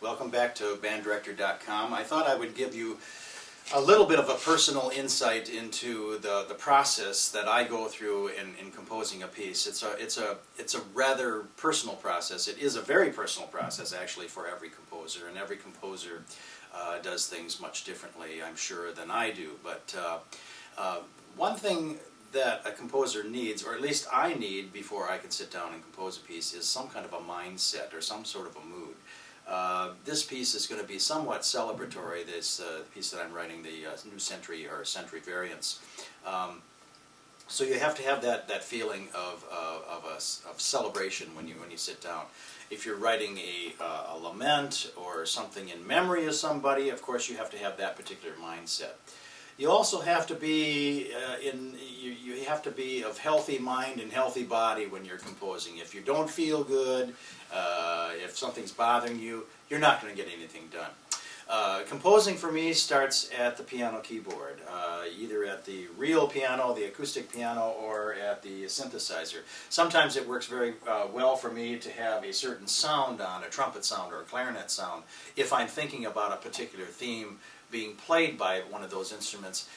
Welcome back to banddirector.com. I thought I would give you a little bit of a personal insight into the process that I go through in composing a piece. It's a rather personal process. It is a very personal process actually for every composer, and every composer does things much differently, I'm sure, than I do. But one thing that a composer needs, or at least I need before I can sit down and compose a piece, is some kind of a mindset or some sort of a mood. This piece is going to be somewhat celebratory, this piece that I'm writing, the New Century or Century Variants. So you have to have that feeling of celebration when you sit down. If you're writing a lament or something in memory of somebody, of course you have to have that particular mindset. You also have to be you have to be of healthy mind and healthy body when you're composing. If you don't feel good, if something's bothering you, you're not going to get anything done. Composing for me starts at the piano keyboard, either at the real piano, the acoustic piano, or at the synthesizer. Sometimes it works very well for me to have a certain sound on, a trumpet sound or a clarinet sound, if I'm thinking about a particular theme being played by one of those instruments.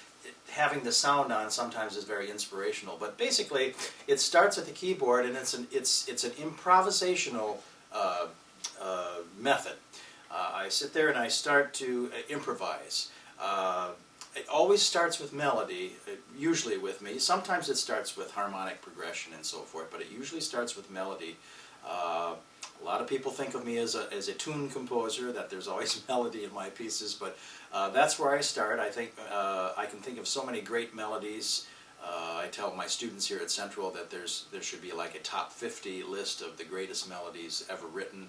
Having the sound on sometimes is very inspirational. But basically, it starts at the keyboard, and it's an improvisational method. I sit there and I start to improvise. It always starts with melody, usually with me. Sometimes it starts with harmonic progression and so forth, but it usually starts with melody. A lot of people think of me as a tune composer, that there's always melody in my pieces, but that's where I start. I think I can think of so many great melodies. I tell my students here at Central that there should be like a top 50 list of the greatest melodies ever written.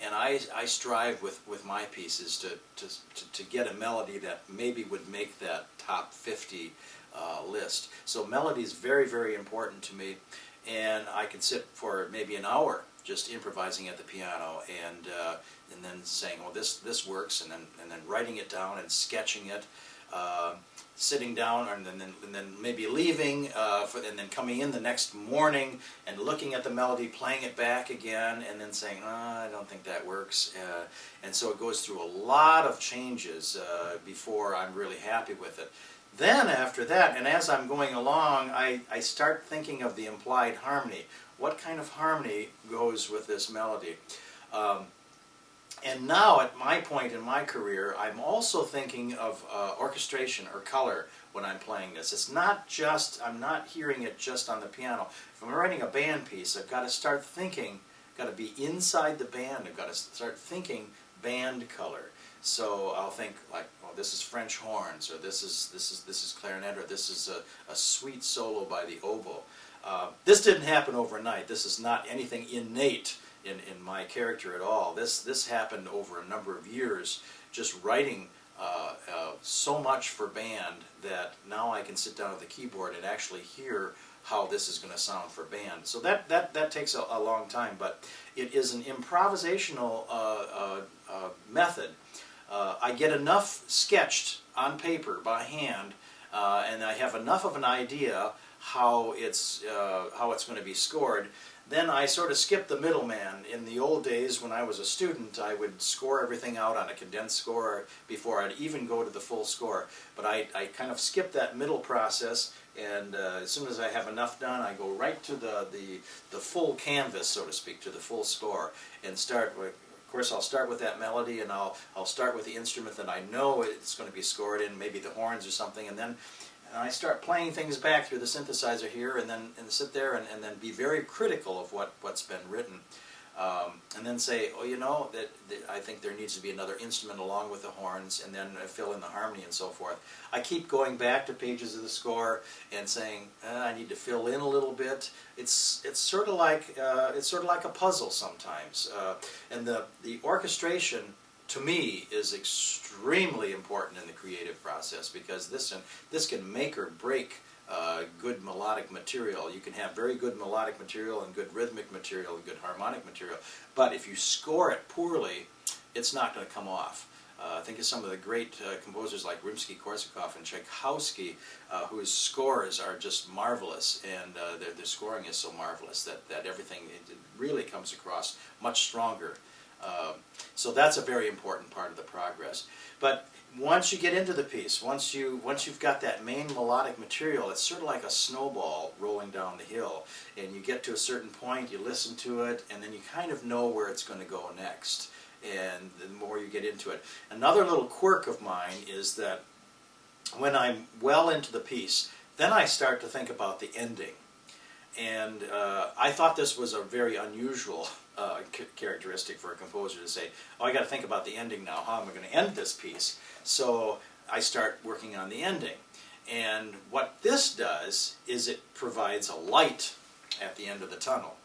And I strive with my pieces to get a melody that maybe would make that top 50 list. So melody is very, very important to me, and I can sit for maybe an hour just improvising at the piano and then saying, "Oh, this works," and then writing it down and sketching it. Sitting down and then maybe leaving and then coming in the next morning and looking at the melody, playing it back again, and then saying, I don't think that works. And so it goes through a lot of changes before I'm really happy with it. Then after that, and as I'm going along, I start thinking of the implied harmony. What kind of harmony goes with this melody? And now, at my point in my career, I'm also thinking of orchestration or color when I'm playing this. It's not just, I'm not hearing it just on the piano. If I'm writing a band piece, I've got to start thinking, got to be inside the band, I've got to start thinking band color. So I'll think like, oh, this is French horns, or this is clarinet, or this is a sweet solo by the oboe. This didn't happen overnight. This is not anything innate in my character at all. This happened over a number of years, just writing so much for band that now I can sit down at the keyboard and actually hear how this is going to sound for band. So that takes a long time, but it is an improvisational method. I get enough sketched on paper by hand, and I have enough of an idea how it's going to be scored. Then I sort of skip the middleman. In the old days when I was a student, I would score everything out on a condensed score before I'd even go to the full score. But I kind of skip that middle process, and as soon as I have enough done, I go right to the full canvas, so to speak, to the full score, and start with. Of course, I'll start with that melody, and I'll start with the instrument that I know it's going to be scored in, maybe the horns or something, and then I start playing things back through the synthesizer here, and sit there and then be very critical of what's been written, and then say, oh, you know, that I think there needs to be another instrument along with the horns, and then fill in the harmony and so forth. I keep going back to pages of the score and saying, I need to fill in a little bit. It's sort of like a puzzle sometimes, and the orchestration, to me, is extremely important in the creative process, because this can make or break good melodic material. You can have very good melodic material and good rhythmic material and good harmonic material, but if you score it poorly, it's not going to come off. Think of some of the great composers like Rimsky-Korsakov and Tchaikovsky, whose scores are just marvelous, and their scoring is so marvelous that everything it really comes across much stronger So that's a very important part of the progress. But once you get into the piece, once you've got that main melodic material, it's sort of like a snowball rolling down the hill. And you get to a certain point, you listen to it, and then you kind of know where it's going to go next. And the more you get into it. Another little quirk of mine is that when I'm well into the piece, then I start to think about the ending. And I thought this was a very unusual characteristic for a composer to say, oh, I got to think about the ending now. How am I going to end this piece? So I start working on the ending. And what this does is it provides a light at the end of the tunnel.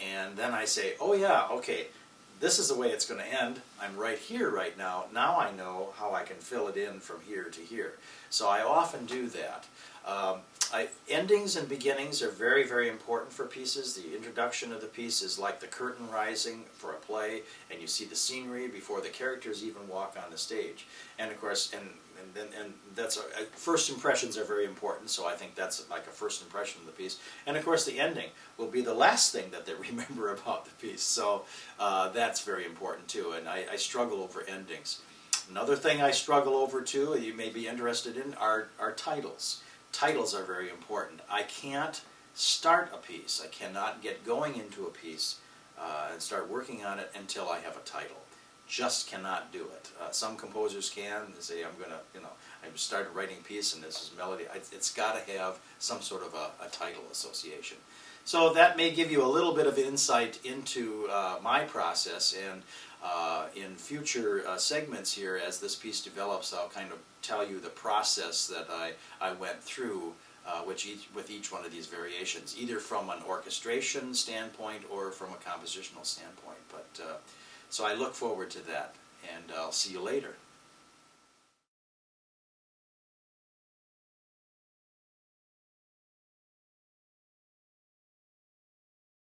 And then I say, oh yeah, okay, this is the way it's going to end. I'm right here right now. Now I know how I can fill it in from here to here. So I often do that. Endings and beginnings are very, very important for pieces. The introduction of the piece is like the curtain rising for a play, and you see the scenery before the characters even walk on the stage. And of course, and that's first impressions are very important. So I think that's like a first impression of the piece. And of course, the ending will be the last thing that they remember about the piece. So that's very important too. And I struggle over endings. Another thing I struggle over too, you may be interested in, are titles. Titles are very important. I can't start a piece. I cannot get going into a piece and start working on it until I have a title. Just cannot do it. Some composers can. They say, I'm going to, I just started writing a piece and this is melody. It's got to have some sort of a title association. So that may give you a little bit of insight into my process, and in future segments here, as this piece develops, I'll kind of tell you the process that I went through with each one of these variations, either from an orchestration standpoint or from a compositional standpoint. But so I look forward to that, and I'll see you later.